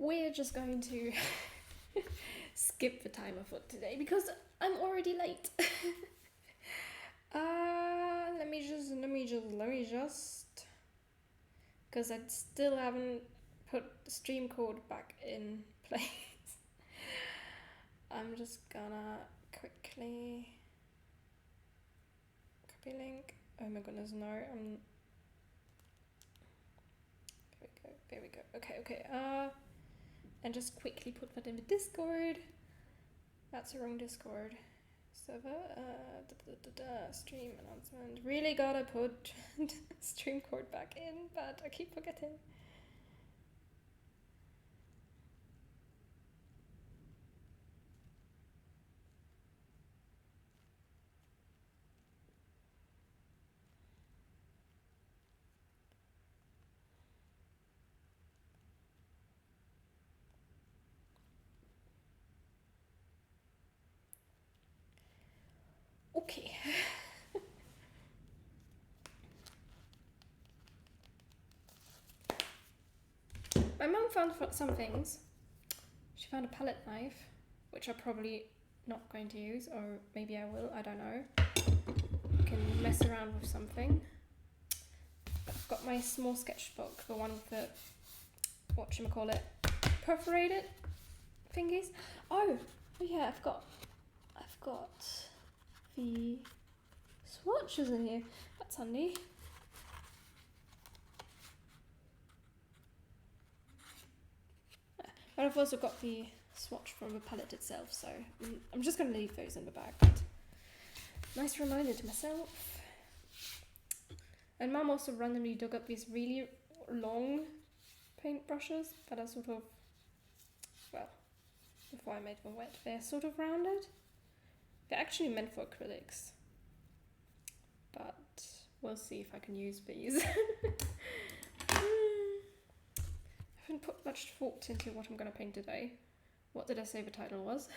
we're just going to skip the timer for today because I'm already late. Let me just, because I still haven't put the stream code back in place. I'm just gonna quickly copy link. Oh my goodness, no, there we go. Okay. And just quickly put that in the Discord. That's the wrong Discord server. Stream announcement. Really gotta put stream code back in, but I keep forgetting. Okay. My mum found some things. She found a palette knife, which I'm probably not going to use, or maybe I will, I don't know. I can mess around with something. I've got my small sketchbook, the one with the, whatchamacallit, perforated thingies. Oh yeah, I've got the swatches in here. That's handy. But I've also got the swatch from the palette itself, so I'm just going to leave those in the bag. But nice reminder to myself. And Mum also randomly dug up these really long paint brushes that are sort of, well, before I made them wet, they're sort of rounded. They're actually meant for acrylics, but we'll see if I can use these. I haven't put much thought into what I'm going to paint today. What did I say the title was?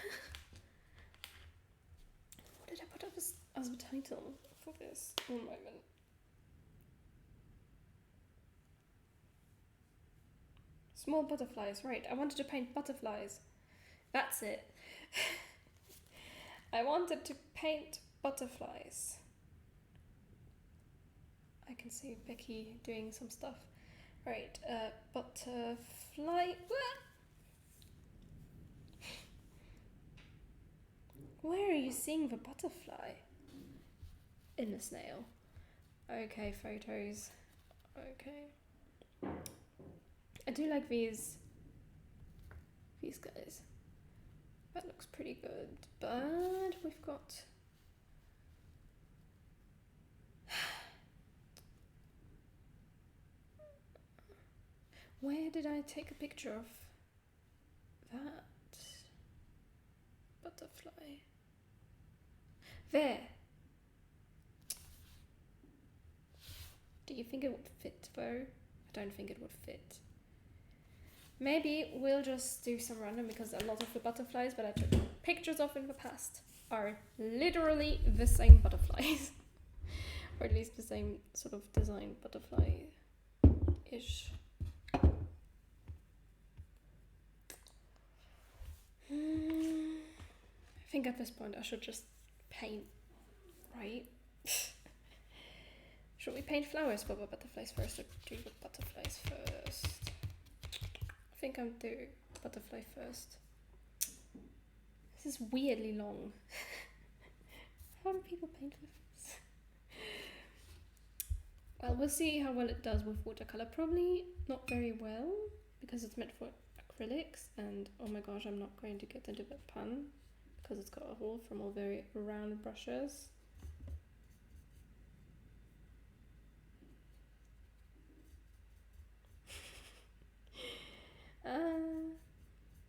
What did I put up as the title for this? One moment. Small butterflies, right. I wanted to paint butterflies. That's it. I wanted to paint butterflies. I can see Becky doing some stuff. Right, butterfly. Where are you seeing the butterfly? In the snail. Okay, photos. Okay. I do like these guys. That looks pretty good, but we've got... Where did I take a picture of that butterfly? There. Do you think it would fit though? I don't think it would fit. Maybe we'll just do some random, because a lot of the butterflies that I took pictures of in the past are literally the same butterflies. Or at least the same sort of design butterfly-ish. I think at this point I should just paint, right? Should we paint flowers for the butterflies first, or do the butterflies first? I think I'll do butterfly first. This is weirdly long. How do people paint with this? Well, we'll see how well it does with watercolor. Probably not very well, because it's meant for acrylics, and oh my gosh, I'm not going to get into the pan because it's got a hole from all very round brushes.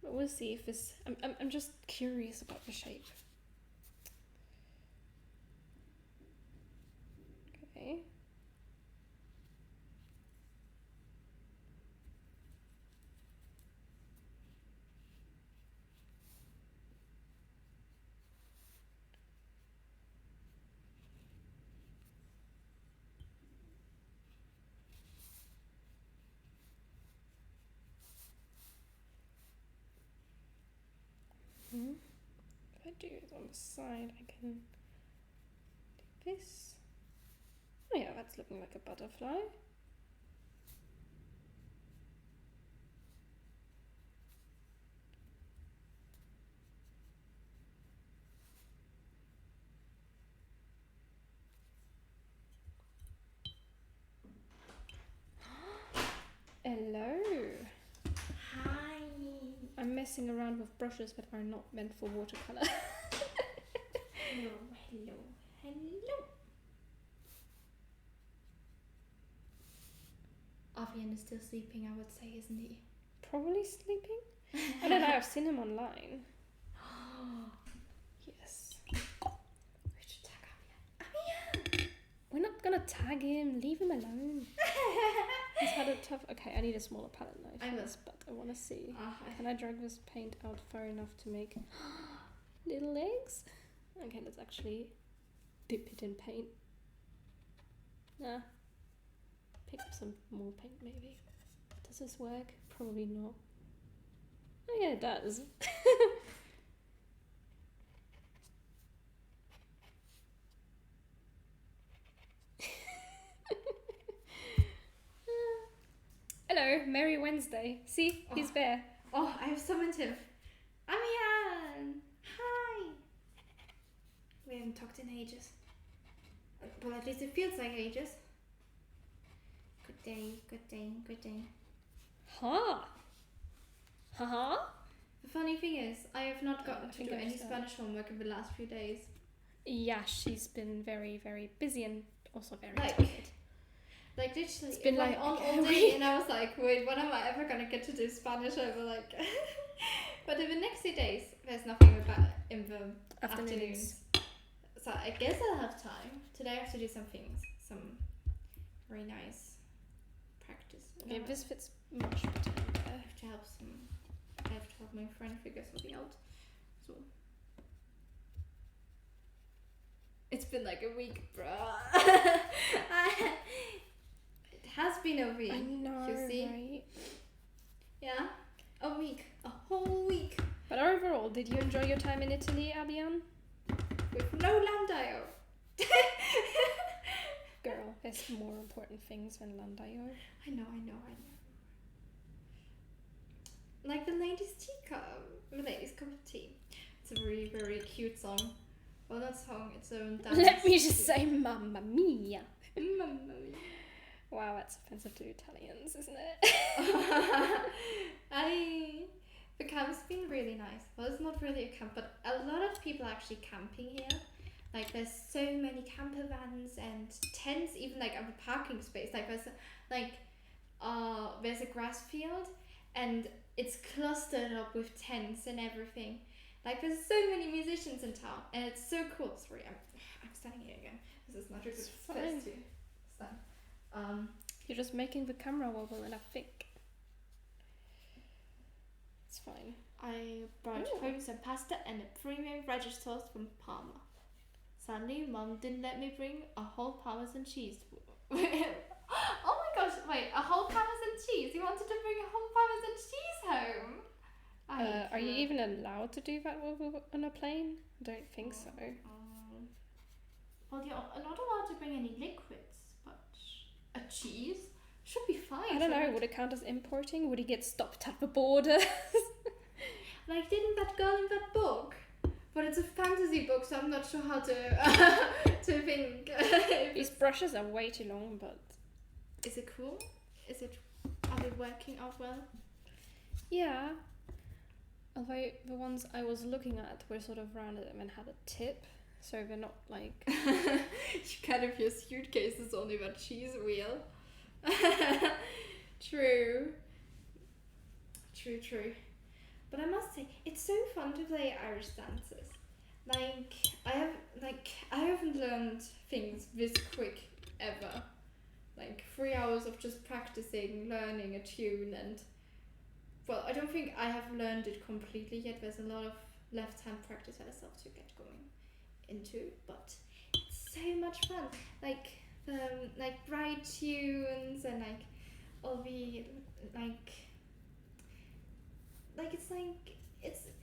But we'll see if this... I'm just curious about the shape. Okay. do is on the side, I can do this. Oh yeah, that's looking like a butterfly. Hello. Hi. I'm messing around with brushes that are not meant for watercolor. Hello. Avian is still sleeping, I would say, isn't he? Probably sleeping. I don't know, I've seen him online. Yes. We should tag Avian. We're not gonna tag him, leave him alone. He's had a tough... Okay, I need a smaller palette knife I for will. this, but I want to see. I Can I drag this paint out far enough to make little legs? Okay, let's actually dip it in paint. Nah. Pick up some more paint maybe. Does this work? Probably not. Oh yeah, it does. Hello, Merry Wednesday. See, he's there. Oh, I have summoned him. Avian! Hi! We haven't talked in ages. Well, at least it feels like ages. Good day, good day, good day. Ha! Ha! The funny thing is, I have not I gotten to think do I any understand. Spanish homework in the last few days. Yeah, she's been very, very busy and also very Like, tired. Like literally, It's been it went like on a all day, week. and I was like, wait, when am I ever gonna get to do Spanish over like? But in the next 2 days, there's nothing about in the afternoons. So I guess I'll have time. Today I have to do some very nice practice. Okay, And I this fits much better there. have to help I have to help my friend figure something out. So it's been like a week, bruh. It has been a week. I know, you see? right? Yeah, a week, a whole week But overall, did you enjoy your time in Italy, Abian? with no Landaio. Girl, there's more important things than Landaio. I know. Like the ladies' the ladies' cup of tea. It's a very, very cute song. Well, not song, it's a dance. Let me just say, Mamma Mia. Mamma mia. Wow, that's offensive to Italians, isn't it? The camp's been really nice. Well, it's not really a camp, but a lot of people are actually camping here. Like, there's so many camper vans and tents, even like on the parking space. Like, there's a grass field, and it's clustered up with tents and everything. Like, there's so many musicians in town, and it's so cool. Sorry, I'm standing here again. This is not a good place to stand. You're just making the camera wobble, and I think it's fine. I brought home some pasta and a premium radish sauce from Parma. Sadly, Mum didn't let me bring a whole Parmesan cheese. Oh my gosh, wait, a whole Parmesan cheese? You wanted to bring a whole Parmesan cheese home? Are you even allowed to do that on a plane? I don't think so. Well, you're not allowed to bring any liquids, but a cheese should be fine. I don't know, would it count as importing? Would he get stopped at the border? Like, didn't that girl in that book? But it's a fantasy book, so I'm not sure how to to think. These brushes are way too long, but... Is it cool? Are they working out well? Yeah. Although the ones I was looking at were sort of rounded and had a tip, so they're not like... Kind of your suitcase is only that cheese wheel. True. But I must say, it's so fun to play Irish dances. I haven't learned things this quick ever. Like 3 hours of just practicing, learning a tune, and well, I don't think I have learned it completely yet. There's a lot of left-hand practice that I still have to get going into, but it's so much fun. Like bright tunes and like all the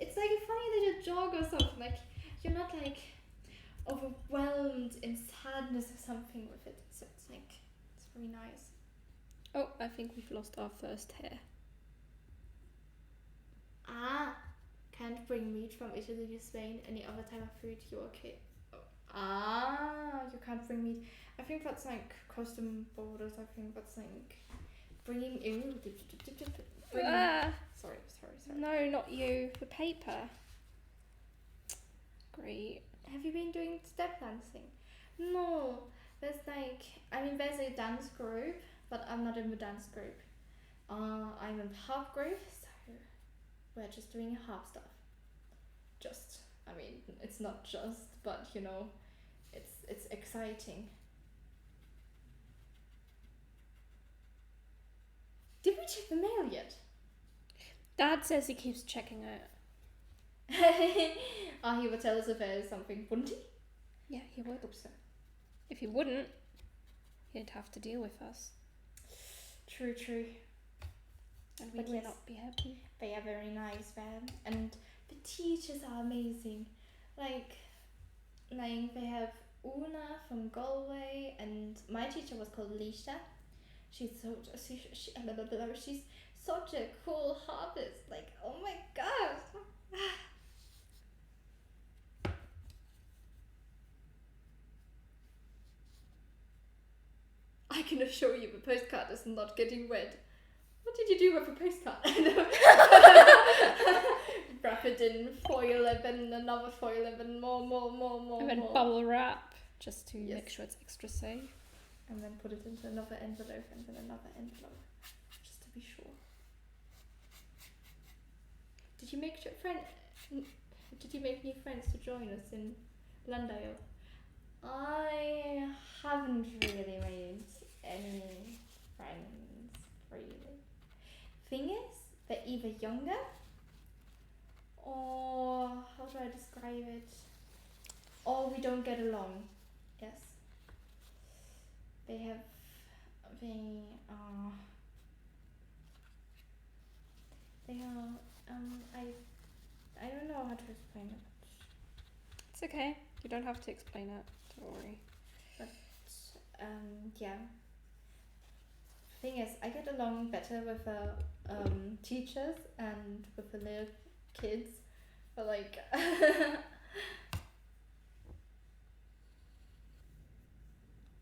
it's like a funny little jog or something. you're not like overwhelmed in sadness or something with it. So it's like, it's very nice. Oh, I think we've lost our first hair. Can't bring meat from Italy to Spain. Any other type of food, you're okay. You can't bring meat. I think that's like custom borders. I think that's like bringing. Sorry. No, not you. The paper. Great. Have you been doing step dancing? No. There's there's a dance group, but I'm not in the dance group. I'm in harp group, so we're just doing harp stuff. It's not just, but it's exciting. Did we check the mail yet? Dad says he keeps checking it. He would tell us if there's something, wouldn't he? Yeah, he would. Hope so. If he wouldn't, he'd have to deal with us. True. And we would not be happy. They are very nice, man. And the teachers are amazing. Like they have Una from Galway, and my teacher was called Lisha. She's such a cool harpist. Like, oh my god. I can assure you the postcard is not getting read. What did you do with the postcard? Wrap it in foil and then another foil and then more. And then bubble wrap, just to make sure it's extra safe. And then put it into another envelope and then another envelope, just to be sure. Did you make new friends to join us in Landale? I haven't really made any friends, really. Thing is, they're either younger or, how do I describe it? Or we don't get along. Yes. They I don't know how to explain it. It's okay. You don't have to explain it. Don't worry. But yeah. Thing is, I get along better with the teachers and with the little kids, but like.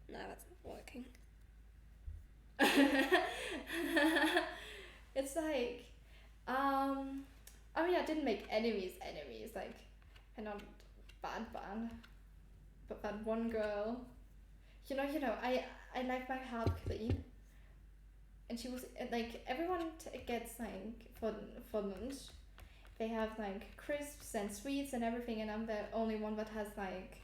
No, that's not working. It's like, I didn't make enemies, like, I'm not bad, but that one girl, I like my harp clean, and she was, like, everyone gets, like, for lunch, they have, like, crisps and sweets and everything, and I'm the only one that has, like,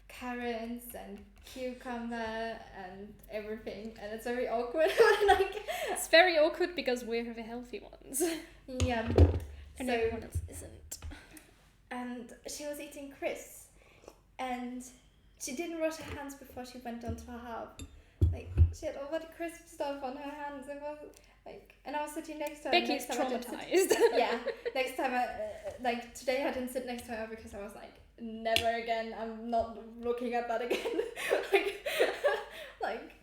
carrots and cucumber and everything, and it's very awkward. Like, it's very awkward because we're the healthy ones. Yeah. And everyone else isn't. And she was eating crisps, and she didn't wash her hands before she went onto her harp. Like, she had all that crisp stuff on her hands. It was like, and I was sitting next to her. Becky's traumatized. Yeah. Next time today I didn't sit next to her because I was like, never again. I'm not looking at that again. like.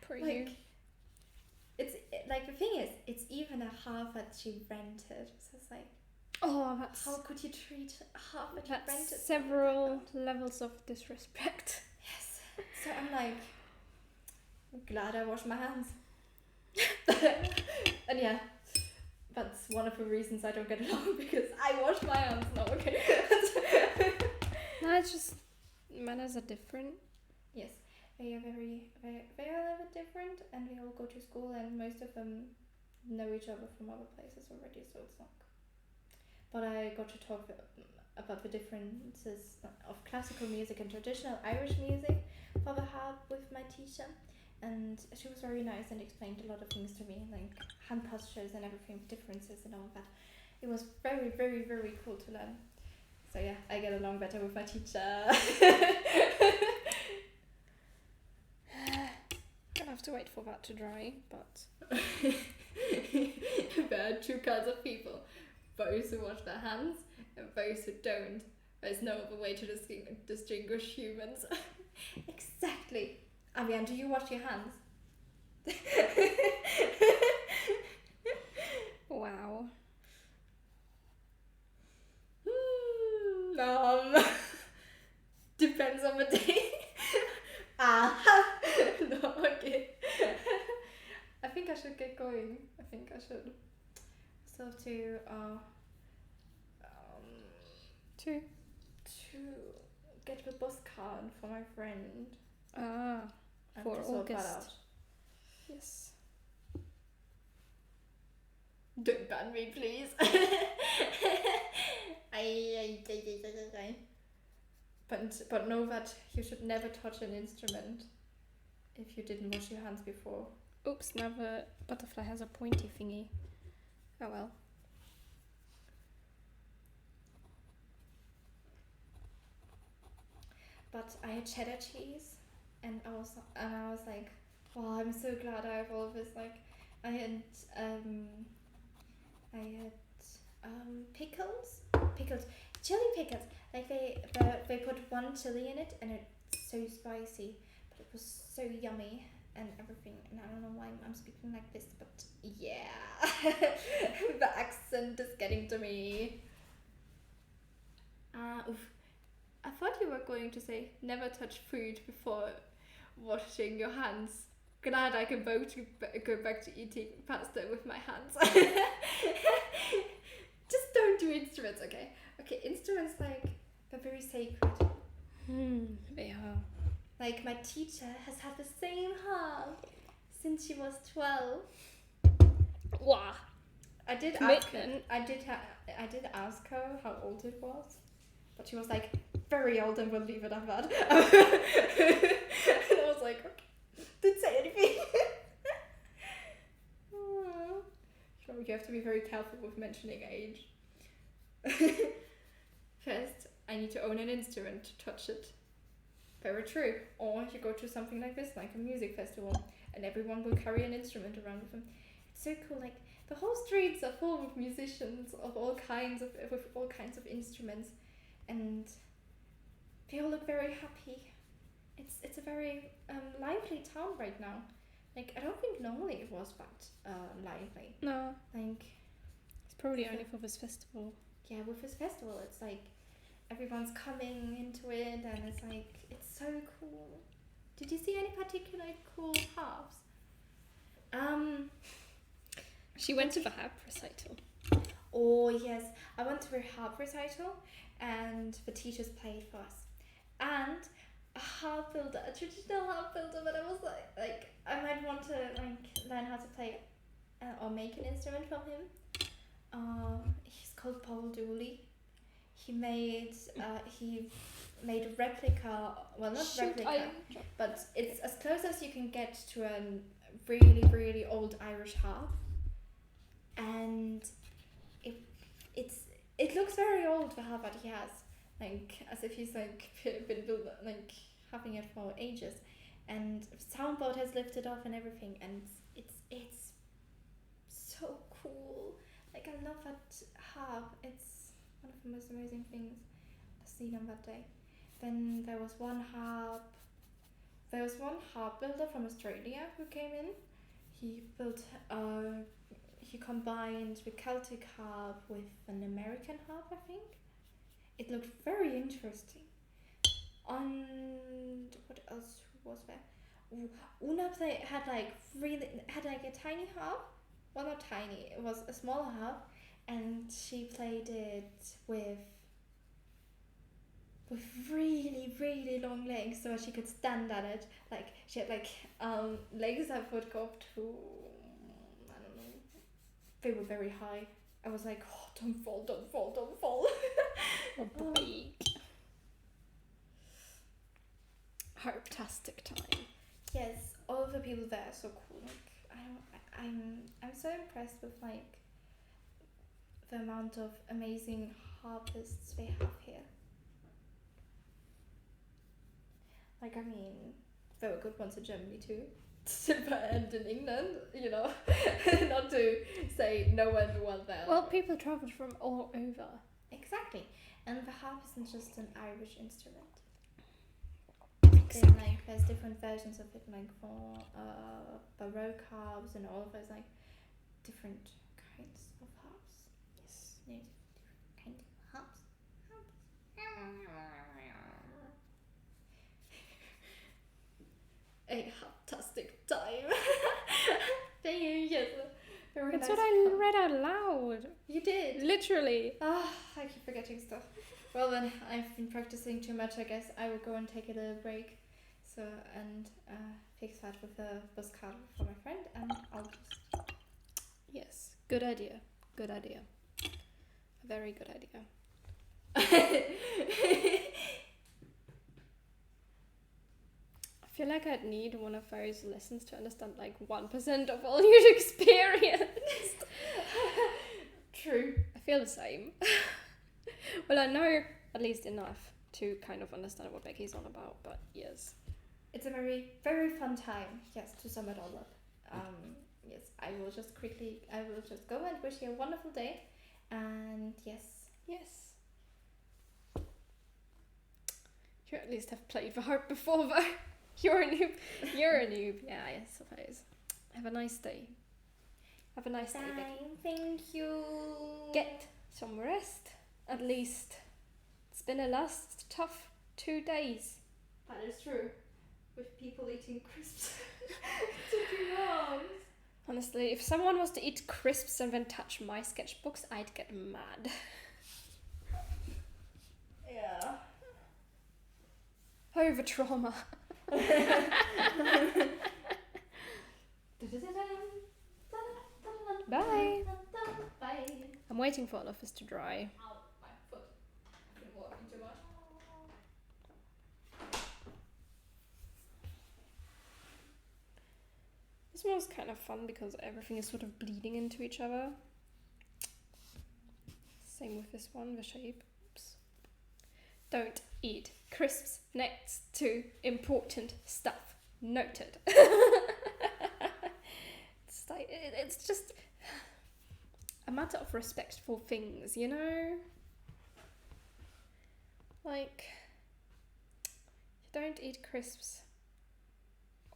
Poor you. It's like, the thing is, it's even a harp that she rented. So it's like, that's how could you treat a harp that you rented? That's several levels of disrespect. Yes. So I'm like, glad I washed my hands. And yeah, that's one of the reasons I don't get along, because I wash my hands. No, okay. No, it's just manners are different. Yes, they are a little bit different, and we all go to school, and most of them know each other from other places already, so it's not. But I got to talk about the differences of classical music and traditional Irish music for the harp with my teacher, and she was very nice and explained a lot of things to me, like hand postures and everything, differences and all that. It was very, very, very cool to learn. So yeah, I get along better with my teacher. Gonna have to wait for that to dry, but There are two kinds of people. those who wash their hands and those who don't. There's no other way to distinguish humans. Exactly. Avian, do you wash your hands? Wow. Depends on the day. No, okay. I think I should get going. I think I should. Still have to Two. to get the bus card for my friend. Ah, I have for to sort that August. out. Yes. Don't ban me, please. But know that you should never touch an instrument if you didn't wash your hands before. Oops, now the butterfly has a pointy thingy. Oh well. But I had cheddar cheese, and I was like, wow, I'm so glad I have all of this. Like, I had pickles, chili pickles. Like they put one chili in it, and it's so spicy, but it was so yummy and everything. And I don't know why I'm speaking like this, but yeah, the accent is getting to me. Oof. I thought you were going to say never touch food before washing your hands. Glad I can go back to eating pasta with my hands. Just don't do instruments, okay? Okay, instruments, like, they're very sacred. They are. Like, my teacher has had the same harp since she was 12. Wow. I did Commitment. I did ask her how old it was, but she was like, very old, and we'll leave it at that. And I was like, okay, didn't say anything. So you have to be very careful with mentioning age. First, I need to own an instrument to touch it. Very true. Or you go to something like this, like a music festival, and everyone will carry an instrument around with them. It's so cool. Like, the whole streets are full of musicians of all kinds with all kinds of instruments, and they all look very happy. It's a very lively town right now. Like, I don't think normally it was that lively. No. Like, It's probably only for this festival. yeah, with this festival, it's like everyone's coming into it, and it's like, it's so cool. Did you see any particular cool harps? She went to the harp recital. Oh yes, I went to a harp recital, and the teachers played for us, and a harp builder, a traditional harp builder. But I was like I might want to learn how to play or make an instrument from him. He's called Paul Dooley. He made a replica. Well, not replica, but it's as close as you can get to a really, really old Irish harp, and it looks very old, the harp that he has, like as if he's like been built, like having it for ages, and soundboard has lifted off and everything, and it's so cool. Like, I love that harp. It's one of the most amazing things I've seen on that day. Then there was one harp builder from Australia who came in. He built he combined the Celtic harp with an American harp, I think. It looked very interesting. And what else was there? Una had like a tiny harp. Well, not tiny. It was a smaller harp, and she played it with really, really long legs, so she could stand at it. Like, she had legs that would go up to, I don't know, they were very high. I was like, oh, don't fall. Oh boy. Harptastic time. Yes, all of the people there are so cool. Like, I'm so impressed with like the amount of amazing harpists they have here. Like, I mean, there were good ones in Germany too, and in England, you know, not to say no one well there. Well, people travelled from all over. Exactly. And the harp isn't just an Irish instrument. Exactly. Like, there's different versions of it, like for Baroque harps and all of those, like, different kinds of harps. Yes. Different kind of harps. A fantastic time. Thank you, yes. Very That's nice what I pun. read out loud. You did. Literally. I keep forgetting stuff. Well then, I've been practicing too much, I guess. I will go and take a little break. So, and fix that with a bus card for my friend, and I'll just... Yes. Good idea. Good idea. A very good idea. I feel like I'd need one of those lessons to understand like 1% of all you'd experienced. True. I feel the same. Well, I know at least enough to kind of understand what Becky's on about, but yes. It's a very, very fun time, yes, to sum it all up. Yes, I will just go and wish you a wonderful day, and yes. Yes. You at least have played the harp before, though. You're a noob. You're a noob. Yeah, I suppose. Have a nice day. Have a nice day, Becky. Thank you. Get some rest, at least. It's been a last tough 2 days. That is true. With people eating crisps. Took you long. Honestly, if someone was to eat crisps and then touch my sketchbooks, I'd get mad. Yeah. Oh, the trauma. Bye. Bye. I'm waiting for all of this to dry. Ow, my foot. I've been walking too much. This one was kind of fun because everything is sort of bleeding into each other. Same with this one, the shape. Oops. Don't eat crisps next to important stuff. Noted. It's like, it's just a matter of respect for things, you know? Like, you don't eat crisps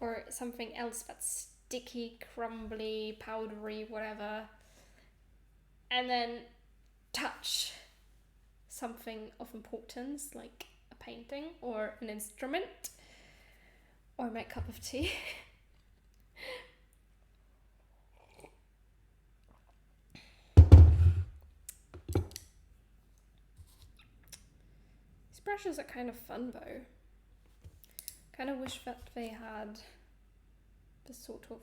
or something else that's sticky, crumbly, powdery, whatever, and then touch something of importance like a painting or an instrument or my cup of tea. These brushes are kind of fun though. Kind of wish that they had the sort of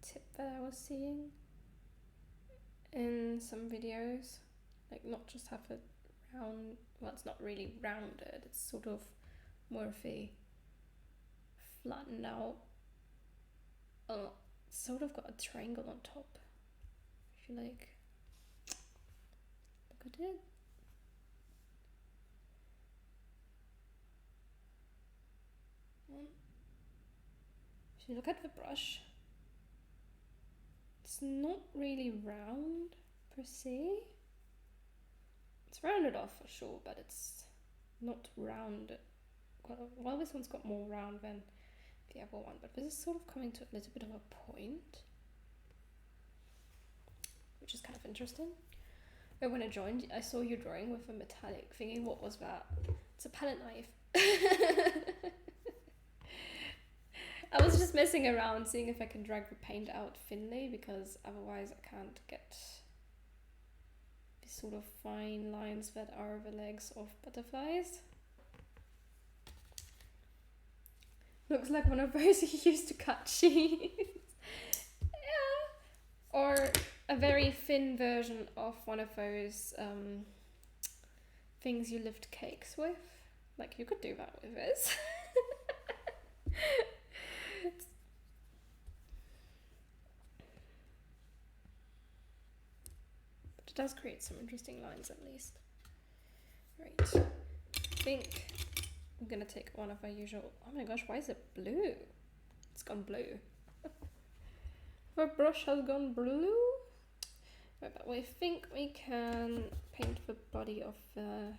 tip that I was seeing in some videos, like not just have a round, well, it's not really rounded, it's sort of more of a flattened out, sort of got a triangle on top, if you like, look at it. If you look at the brush, it's not really round per se. It's rounded off for sure, but it's not round. Well, this one's got more round than the other one, but this is sort of coming to a little bit of a point, which is kind of interesting. But when I joined, I saw you drawing with a metallic thingy. What was that? It's a palette knife. I was just messing around, seeing if I can drag the paint out thinly, because otherwise I can't get these sort of fine lines that are the legs of butterflies. Looks like one of those you used to cut cheese. Yeah. Or a very thin version of one of those things you lift cakes with. Like, you could do that with this. It does create some interesting lines, at least. Right. I think I'm gonna take one of our usual... Oh my gosh, why is it blue? It's gone blue. The brush has gone blue. Right, but we think we can paint the body of the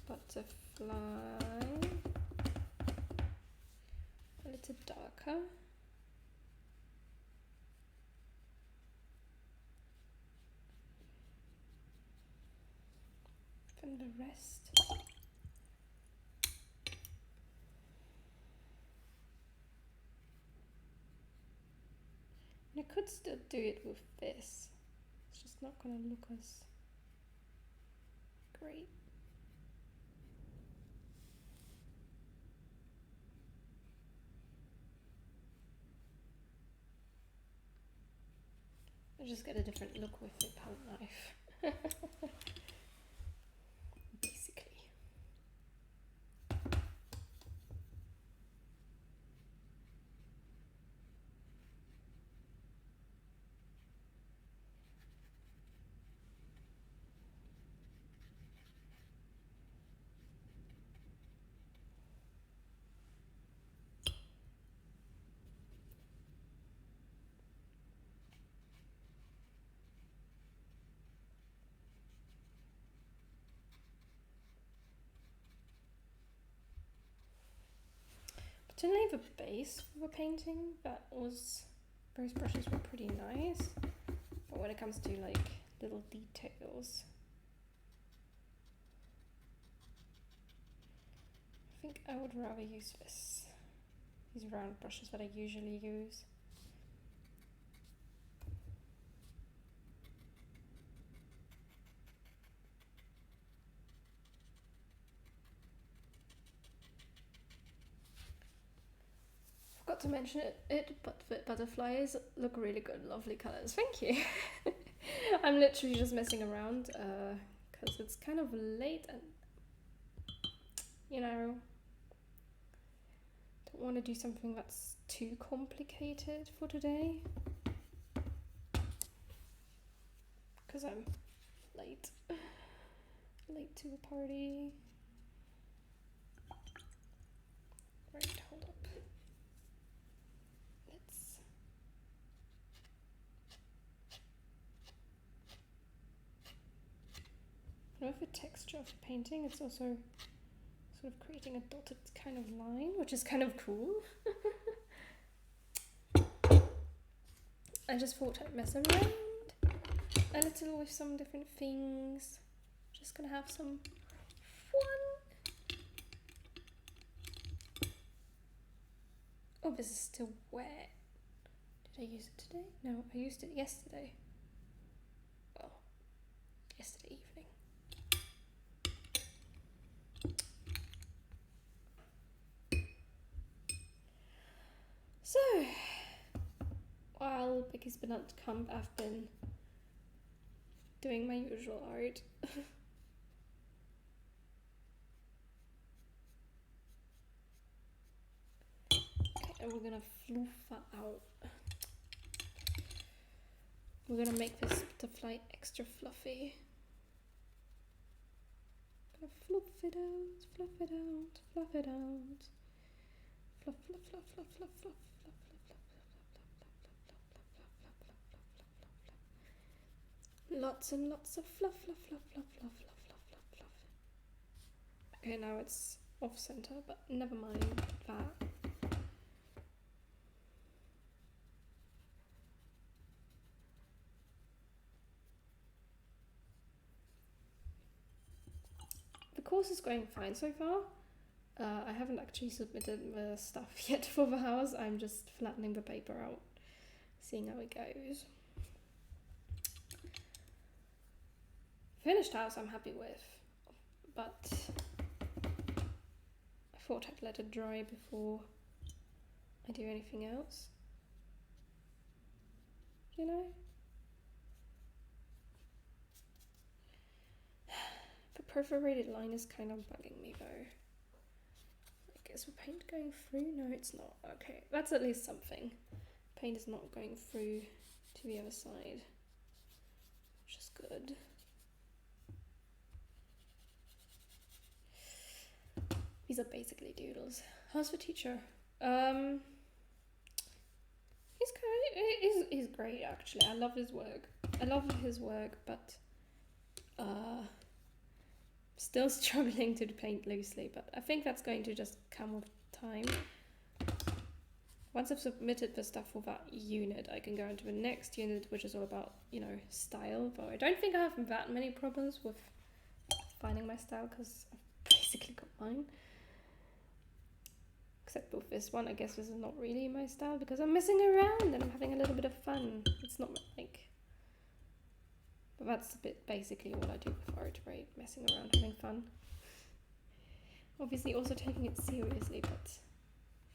butterfly a little darker. Than the rest. And I could still do it with this. It's just not going to look as great. I just get a different look with the palette knife. Basically. Generally the base for the painting, those brushes were pretty nice. But when it comes to like little details, I think I would rather use these round brushes that I usually use. Forgot to mention it, but the butterflies look really good, lovely colours. Thank you. I'm literally just messing around because it's kind of late and, you know, don't want to do something that's too complicated for today because I'm late to the party. Right, hold up. With the texture of the painting, it's also sort of creating a dotted kind of line, which is kind of cool. I just thought I'd mess around a little with some different things. Just gonna have some fun. Oh, this is still wet. Did I use it today? No, I used it yesterday. Well, yesterday evening. So, while Becky's been at camp, I've been doing my usual art. Okay, and we're gonna fluff that out. We're gonna make this butterfly extra fluffy. Gonna fluff it out, fluff it out, fluff it out. Fluff, fluff, fluff, fluff, fluff, fluff. Lots and lots of fluff, fluff, fluff, fluff, fluff, fluff, fluff, fluff, fluff. Okay, now it's off center, but never mind that. The course is going fine so far. I haven't actually submitted the stuff yet for the house. I'm just flattening the paper out, seeing how it goes. Finished house I'm happy with, but I thought I'd let it dry before I do anything else, you know? The perforated line is kind of bugging me though. Like, is the paint going through? No, it's not. Okay, that's at least something. Paint is not going through to the other side, which is good. These are basically doodles. How's the teacher? He's great actually. I love his work. I love his work, but still struggling to paint loosely, but I think that's going to just come with time. Once I've submitted the stuff for that unit, I can go into the next unit, which is all about, style. But I don't think I have that many problems with finding my style, because I've basically got mine. Except with this one, I guess this is not really my style, because I'm messing around and I'm having a little bit of fun. It's not like... But that's basically what I do with art, right? Messing around, having fun. Obviously also taking it seriously, but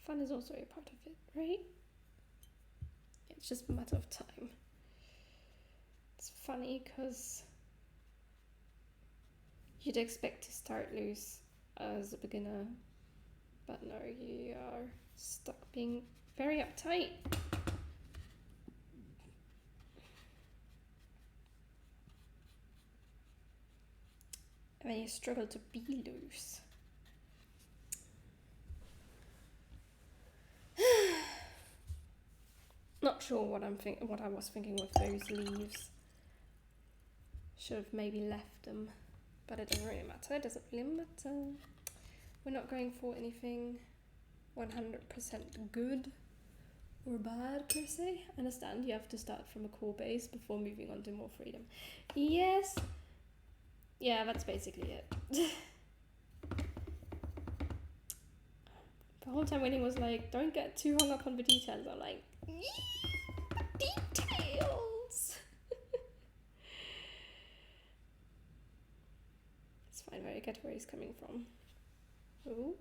fun is also a part of it, right? It's just a matter of time. It's funny because you'd expect to start loose as a beginner, but no, you are stuck being very uptight. And then you struggle to be loose. Not sure what I was thinking with those leaves. Should have maybe left them, but it doesn't really matter. It doesn't really matter. We're not going for anything 100% good or bad per se. I understand you have to start from a core base before moving on to more freedom. Yes. Yeah, that's basically it. The whole time Winnie was like, don't get too hung up on the details. I'm like, yeah, details. It's fine, I get where he's coming from. Ooh,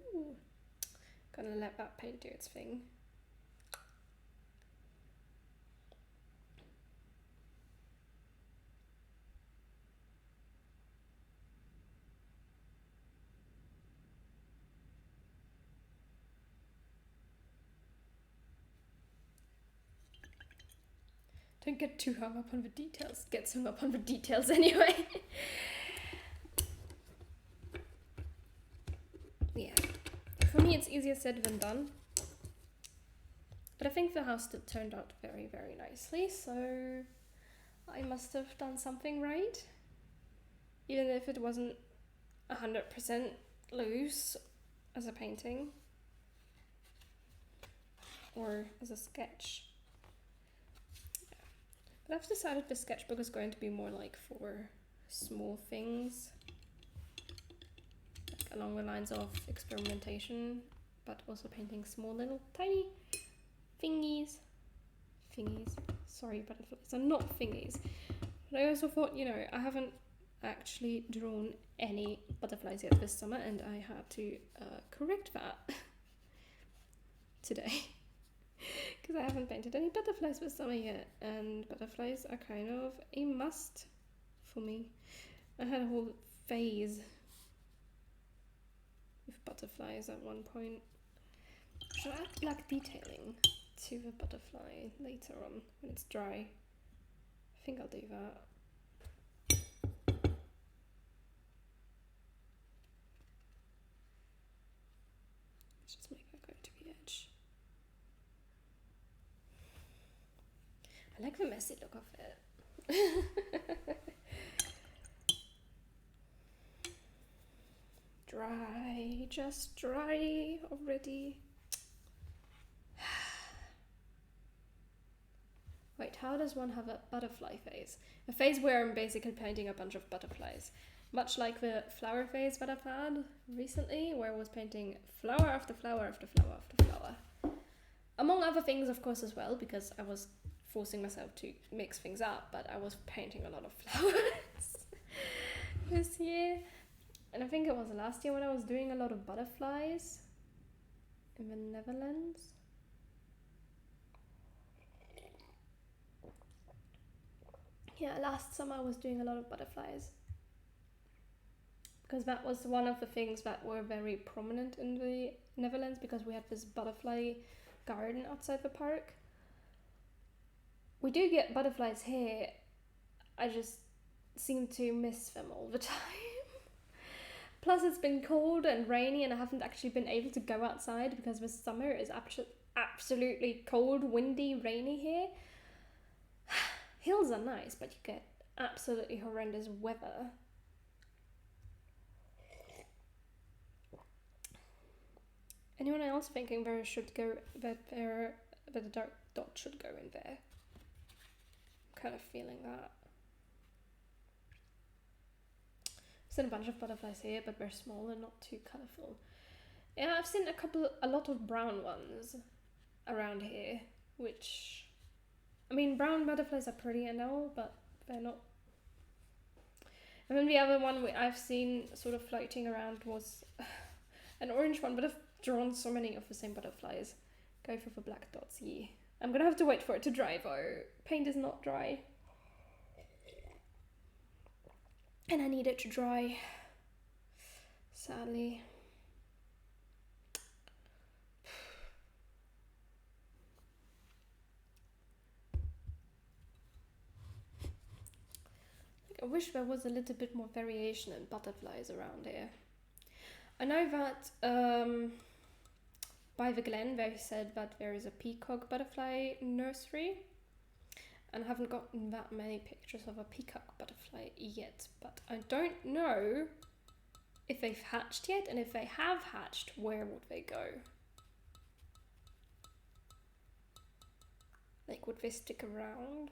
gonna let that paint do its thing. Don't get too hung up on the details. Gets hung up on the details anyway. Yeah. For me, it's easier said than done. But I think the house still turned out very, very nicely, so I must have done something right. Even if it wasn't 100% loose as a painting. Or as a sketch. But I've decided the sketchbook is going to be more like for small things, like along the lines of experimentation, but also painting small little tiny thingies. Sorry, butterflies are not thingies. But I also thought, I haven't actually drawn any butterflies yet this summer, and I had to correct that today. Because I haven't painted any butterflies this summer yet, and butterflies are kind of a must for me. I had a whole phase with butterflies at one point. Should I add black detailing to the butterfly later on when it's dry? I think I'll do that. Let's just make that go to the edge. I like the messy look of it. Dry, just dry already. Wait, how does one have a butterfly phase? A phase where I'm basically painting a bunch of butterflies. Much like the flower phase that I've had recently, where I was painting flower after flower after flower after flower. Among other things, of course, as well, because I was forcing myself to mix things up, but I was painting a lot of flowers this year. And I think it was last year when I was doing a lot of butterflies in the Netherlands. Yeah, last summer I was doing a lot of butterflies. Because that was one of the things that were very prominent in the Netherlands, because we had this butterfly garden outside the park. We do get butterflies here, I just seem to miss them all the time. Plus it's been cold and rainy and I haven't actually been able to go outside because this summer is absolutely cold, windy, rainy here. hills are nice, but you get absolutely horrendous weather. Anyone else thinking there should go that the dark dot should go in there? I'm kind of feeling that. I've seen a bunch of butterflies here, but they're small and not too colourful. Yeah, I've seen a lot of brown ones around here, which, I mean, brown butterflies are pretty and all, but they're not. And then the other one I've seen sort of floating around was an orange one, but I've drawn so many of the same butterflies. Go for the black dots, yeah. I'm gonna have to wait for it to dry though. Paint is not dry. And I need it to dry, sadly. I wish there was a little bit more variation in butterflies around here. I know that by the Glen they said that there is a peacock butterfly nursery, and I haven't gotten that many pictures of a peacock butterfly yet, but I don't know if they've hatched yet, and if they have hatched, where would they go? Like, would they stick around?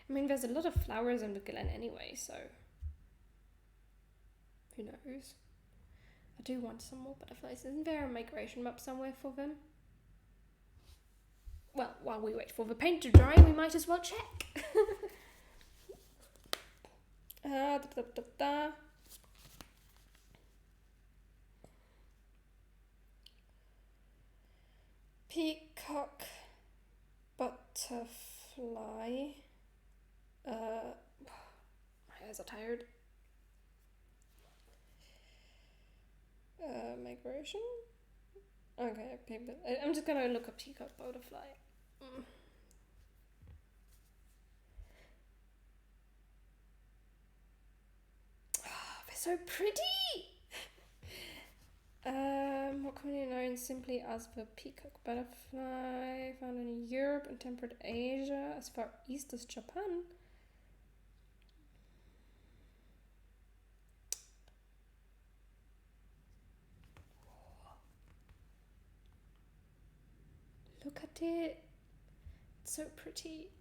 I mean, there's a lot of flowers in the Glen anyway, so who knows? I do want some more butterflies. Isn't there a migration map somewhere for them? Well, while we wait for the paint to dry, we might as well check. Peacock butterfly. My eyes are tired. Migration? Okay, but I'm just gonna look up peacock butterfly. Oh, they're so pretty! More commonly known simply as the peacock butterfly, found in Europe and temperate Asia as far east as Japan. Look at it. It's so pretty.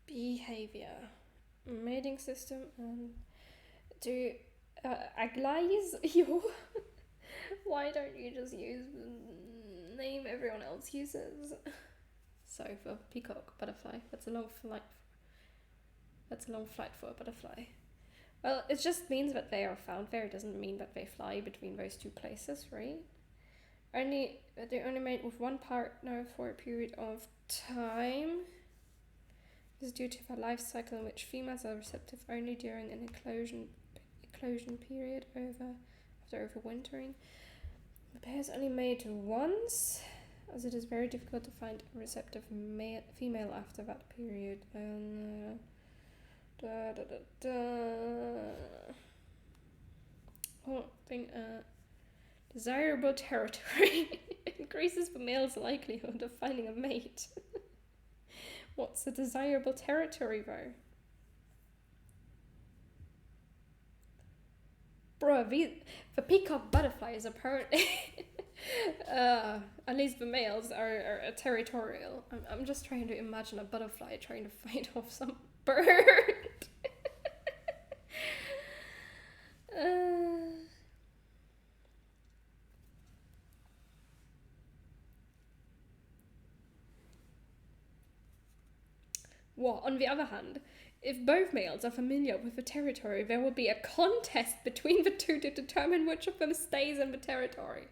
Behavior. Mating system and do Aglaise you? Why don't you just use the name everyone else uses? So for peacock butterfly, that's a long flight. That's a long flight for a butterfly. Well, it just means that they are found there. It doesn't mean that they fly between those two places, right? They only mate with one partner for a period of time. This is due to the life cycle in which females are receptive only during an eclosion period after overwintering. The pairs only mate once, as it is very difficult to find a receptive female after that period. Desirable territory increases the male's likelihood of finding a mate. What's a desirable territory though? Bro, the peacock butterflies apparently, at least the males are territorial. I'm just trying to imagine a butterfly trying to fight off some bird. Well, on the other hand, if both males are familiar with the territory, there will be a contest between the two to determine which of them stays in the territory.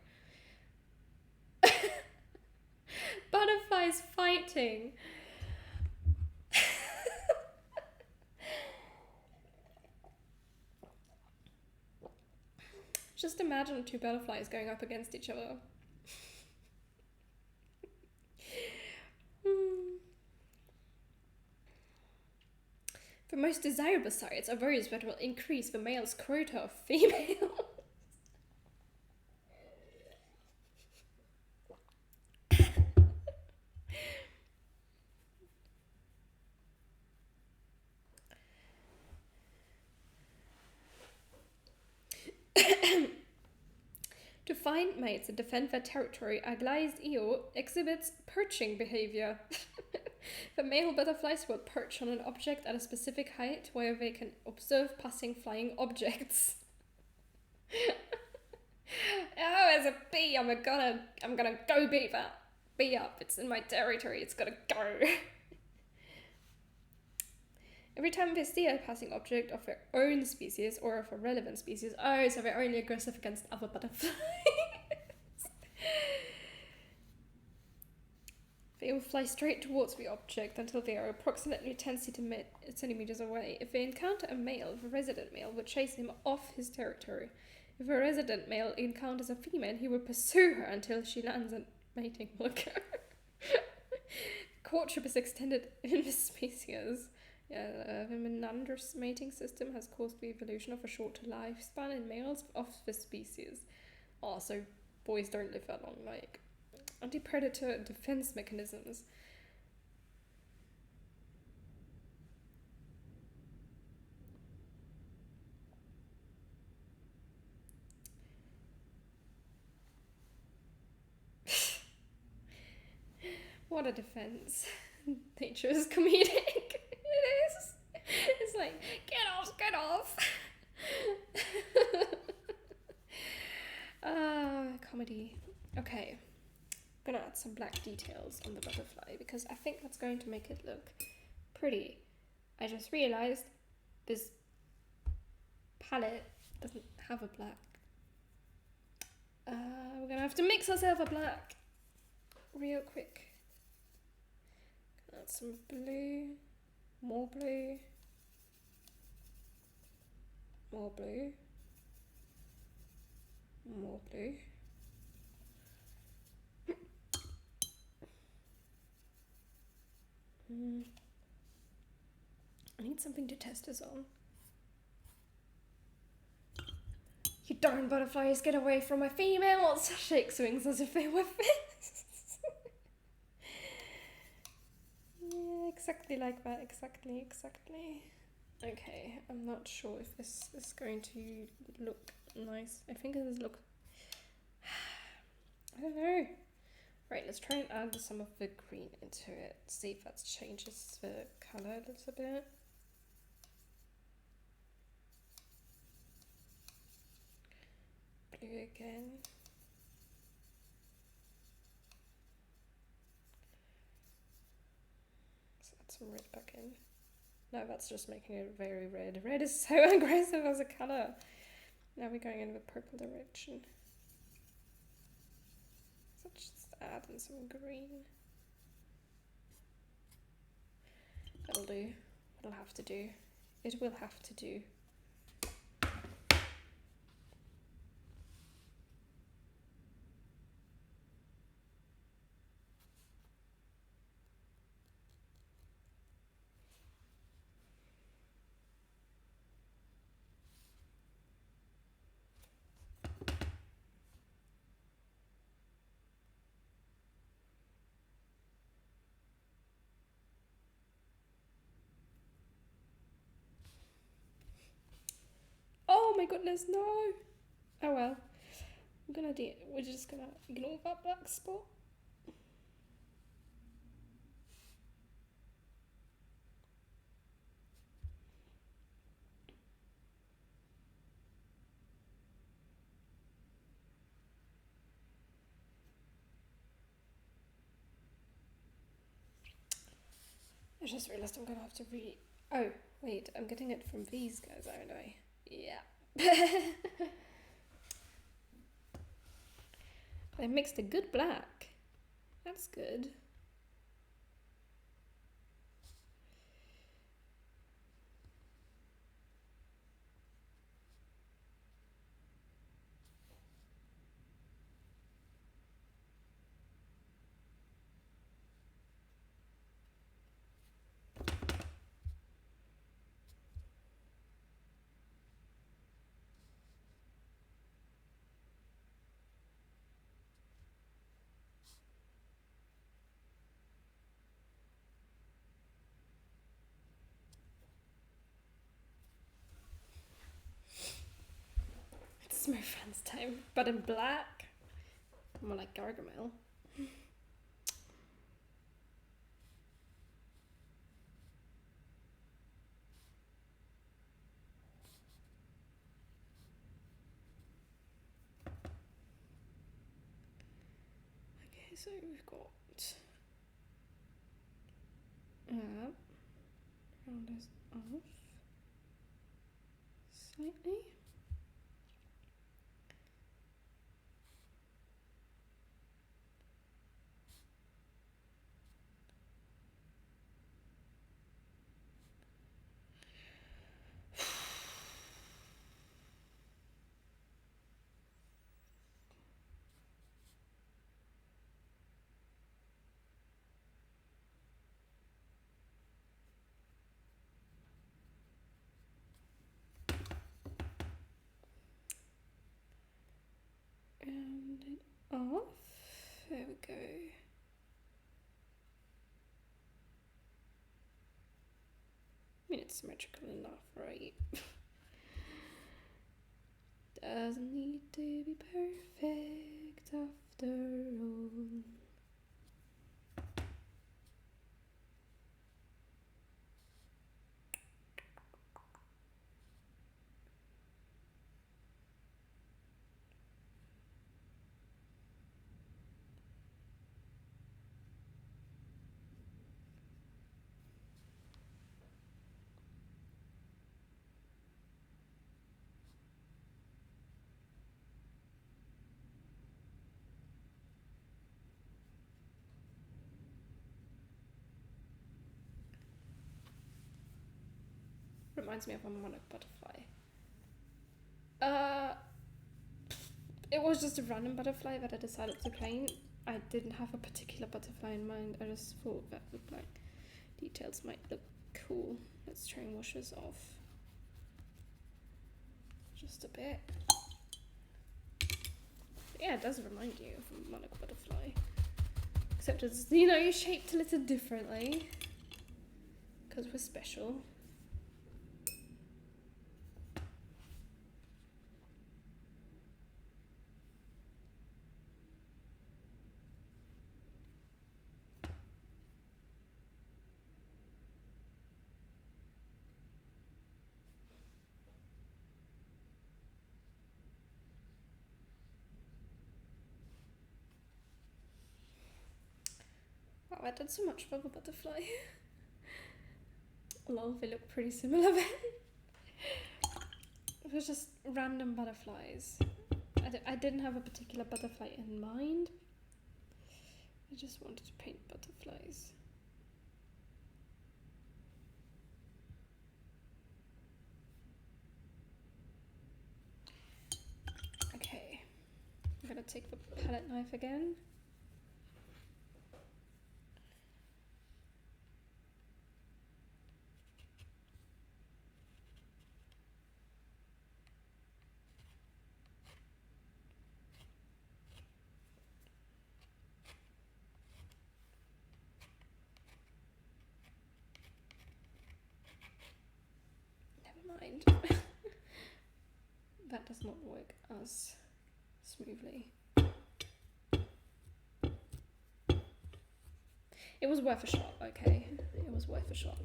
Butterflies fighting. Just imagine two butterflies going up against each other. The most desirable sites are those that will increase the male's quota of females. find mates and defend their territory, a glazed eel exhibits perching behavior. The male butterflies will perch on an object at a specific height where they can observe passing flying objects. Oh, as a bee, I'm gonna go beat that bee up. It's in my territory. It's gotta go. Every time they see a passing object of their own species or of a relevant species, oh, so they're only aggressive against other butterflies. They will fly straight towards the object until they are approximately 10 centimeters away. If they encounter a male, the resident male will chase him off his territory. If a resident male encounters a female, he will pursue her until she lands and mating will occur. Courtship is extended in this species. Yeah, the Menander's mating system has caused the evolution of a shorter lifespan in males of the species. Oh, so boys don't live that long, like anti-predator defense mechanisms. What a defense. Nature is comedic. It is. It's like, get off. Comedy. Okay. I'm gonna add some black details on the butterfly because I think that's going to make it look pretty. I just realized this palette doesn't have a black. We're gonna have to mix ourselves a black real quick. Add some blue, more blue, more blue, more blue. I need something to test this on. You darn butterflies, get away from my females! Shakes wings as if they were fists. Yeah, exactly like that, exactly. Okay, I'm not sure if this is going to look nice. I think it does look... I don't know. Right, let's try and add some of the green into it. See if that changes the colour a little bit. Blue again. Let's add some red back in. No, that's just making it very red. Red is so aggressive as a colour. Now we're going in the purple direction. So just add in some green. That'll do. It'll have to do. It will have to do. Oh my goodness, no! Oh well. We're just gonna ignore that black spot. I just realised I'm gonna have to Oh, wait, I'm getting it from these guys, aren't I? Yeah. I mixed a good black. That's good. It's Smurfans time, but in black. More like Gargamel. Okay, so we've got round this off slightly. Round it off. There we go. I mean, it's symmetrical enough, right? Doesn't need to be perfect after all. Reminds me of a monarch butterfly. It was just a random butterfly that I decided to paint. I didn't have a particular butterfly in mind. I just thought that looked like details might look cool. Let's try and wash this off. Just a bit. Yeah, it does remind you of a monarch butterfly. Except it's, you know, shaped a little differently. Because we're special. Wow, I did so much for the butterfly. Lol, they look pretty similar then. It was just random butterflies. I didn't have a particular butterfly in mind. I just wanted to paint butterflies. Okay, I'm gonna take the palette knife again. Never mind. That does not work as smoothly. It was worth a shot, okay? It was worth a shot.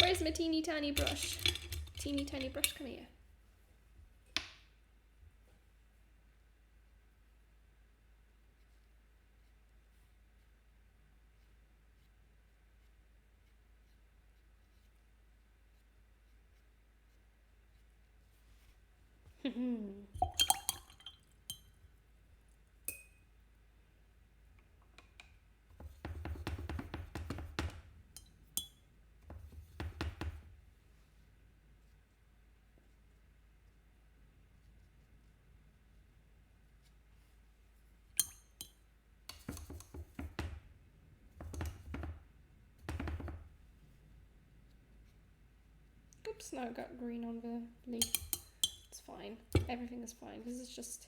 Where's my teeny tiny brush? Teeny tiny brush, come here. Oops, no, I got green on the leaf. It's fine. Everything is fine. This is just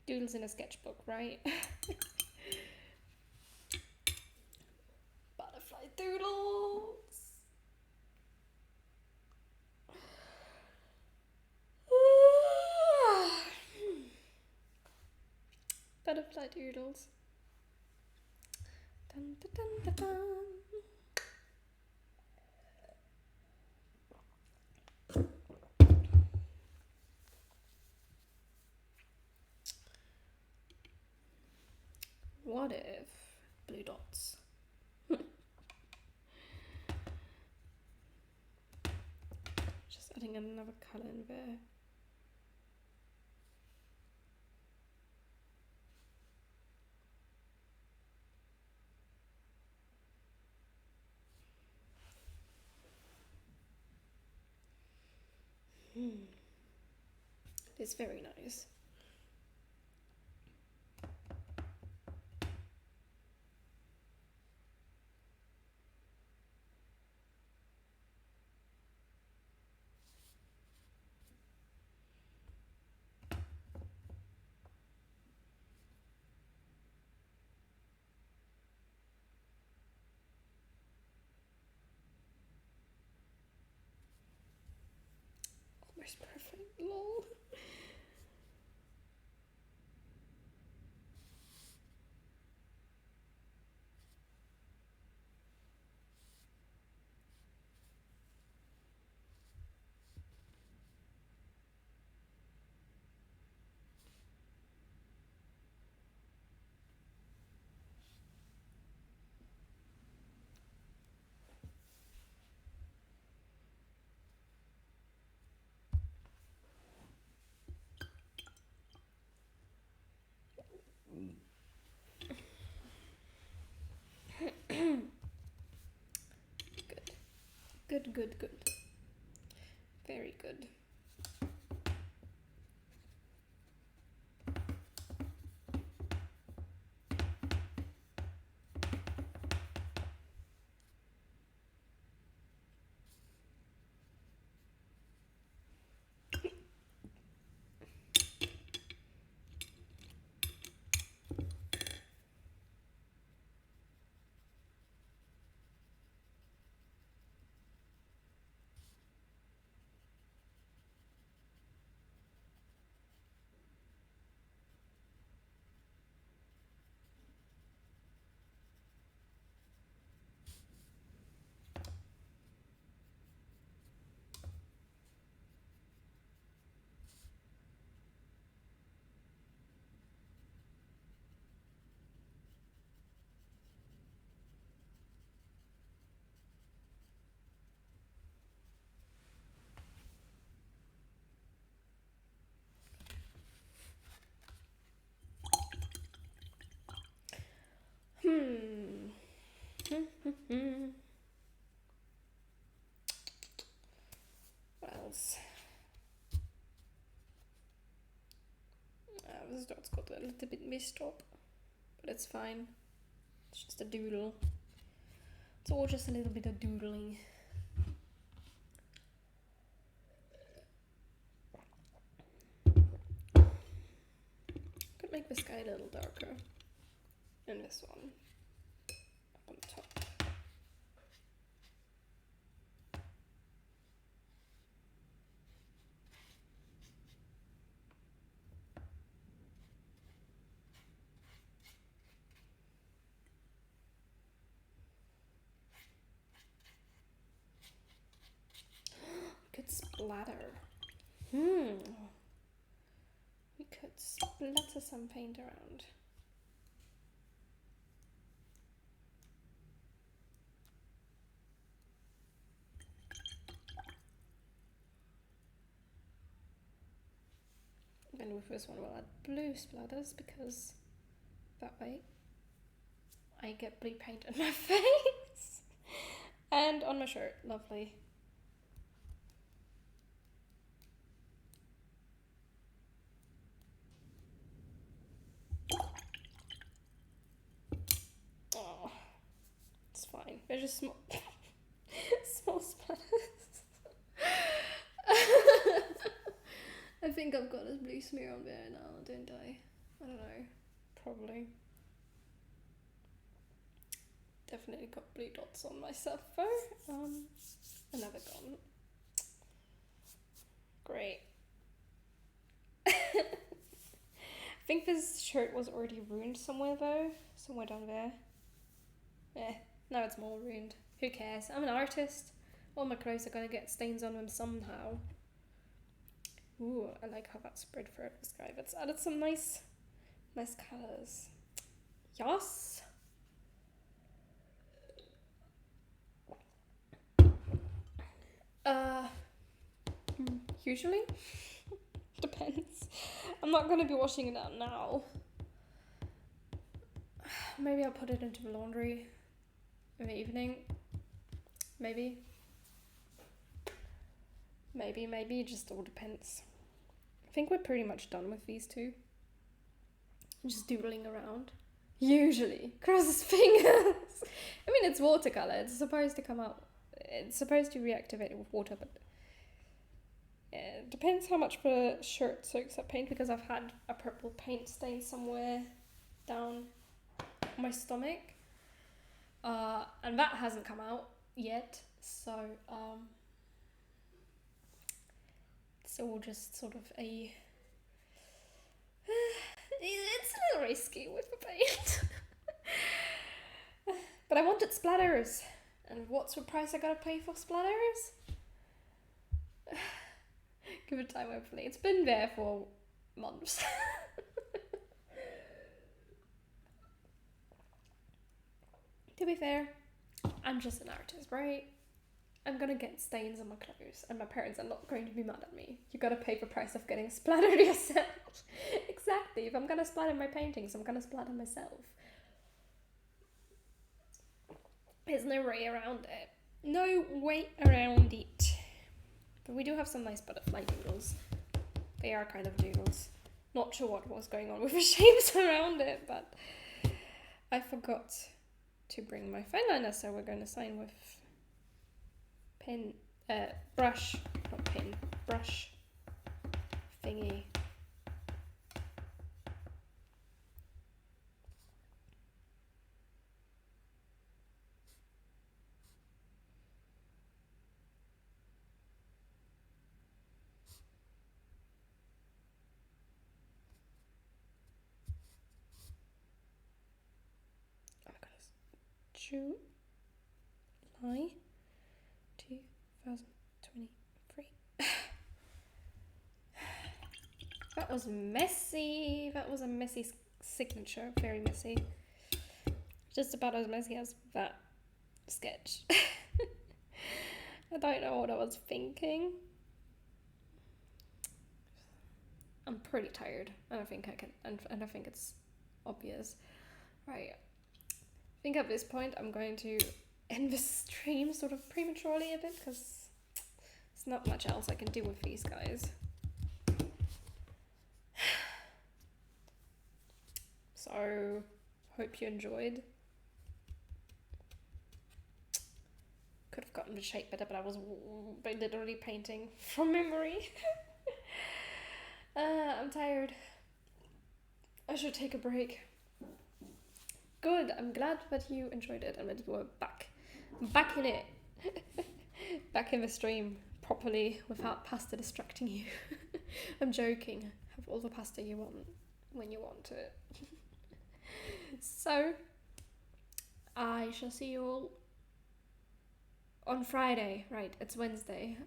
doodles in a sketchbook, right? Butterfly doodles! Butterfly doodles. Dun, dun, dun, dun, dun. What if blue dots? Just adding another colour in there. It's very nice. Almost perfect. Lol. Good, good, good. Very good. What else? This dot's got a little bit messed up, but it's fine. It's just a doodle. It's all just a little bit of doodling. Could make the sky a little darker. And this one up on top. Could splatter. We could splatter some paint around. And with this one we'll add blue splatters because that way I get blue paint on my face and on my shirt. Lovely. Oh, it's fine. They're just small, small splatters. I think I've got a blue smear on there now, don't I? I don't know. Probably. Definitely got blue dots on myself though. Another gone. Great. I think this shirt was already ruined somewhere though. Somewhere down there. Now it's more ruined. Who cares? I'm an artist. All my clothes are gonna get stains on them somehow. Ooh, I like how that's spread throughout the sky. That's added some nice colours. Yes! Usually? Depends. I'm not gonna be washing it out now. Maybe I'll put it into the laundry in the evening. Maybe, it just all depends. I think we're pretty much done with these two. Just doodling around. Usually. Cross his fingers. I mean, it's watercolor. It's supposed to come out. It's supposed to reactivate with water, but it depends how much the shirt soaks up paint, because I've had a purple paint stain somewhere down my stomach. And that hasn't come out yet, so it's all just sort of a it's a little risky with the paint. But I wanted splatters, and what's the price I gotta pay for splatters? Give it time, hopefully. It's been there for months. To be fair, I'm just an artist, right? I'm gonna get stains on my clothes, and my parents are not going to be mad at me. You gotta pay the price of getting splattered yourself. Exactly. If I'm gonna splatter my paintings, I'm gonna splatter myself. There's no way around it. No way around it. But we do have some nice butterfly doodles. They are kind of doodles. Not sure what was going on with the shapes around it, but I forgot to bring my fine liner, so we're going to sign with brush, not pen, brush thingy. July 2023. That was messy. That was a messy signature. Very messy. Just about as messy as that sketch. I don't know what I was thinking. I'm pretty tired. I don't think I can, and I think it's obvious. Right. I think at this point I'm going to end the stream sort of prematurely a bit, because there's not much else I can do with these guys. So, hope you enjoyed. Could have gotten the shape better, but I was literally painting from memory. I'm tired. I should take a break. Good, I'm glad that you enjoyed it and that you were back in it. Back in the stream properly without pasta distracting you. I'm joking. Have all the pasta you want when you want it. So, I shall see you all on Friday. Right, it's Wednesday.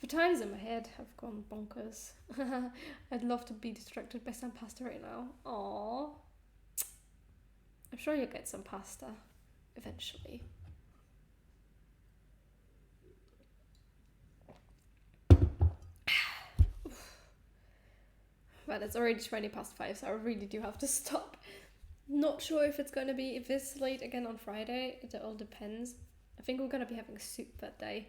The times in my head have gone bonkers. I'd love to be distracted by some pasta right now. Aww. I'm sure you'll get some pasta eventually. Well, it's already 5:20, so I really do have to stop. Not sure if it's going to be this late again on Friday. It all depends. I think we're going to be having soup that day,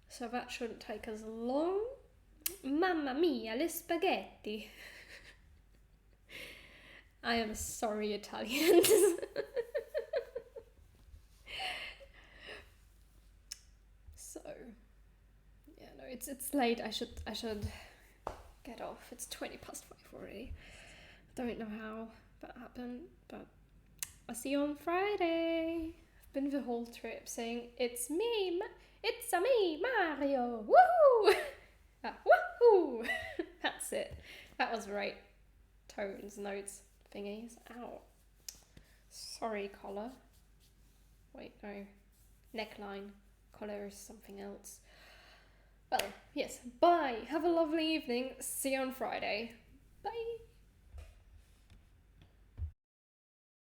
so that shouldn't take us long. Mamma mia, le spaghetti. I am sorry, Italians. So, yeah, no, it's late. I should get off. It's 5:20 already. Don't know how that happened, but I'll see you on Friday. I've been the whole trip saying it's me, it's a me, Mario. Woohoo! Woohoo! That's it. That was right. Tones, notes, thingies. Ow. Sorry, collar. Wait, no. Neckline. Collar is something else. Well, yes. Bye. Have a lovely evening. See you on Friday. Bye.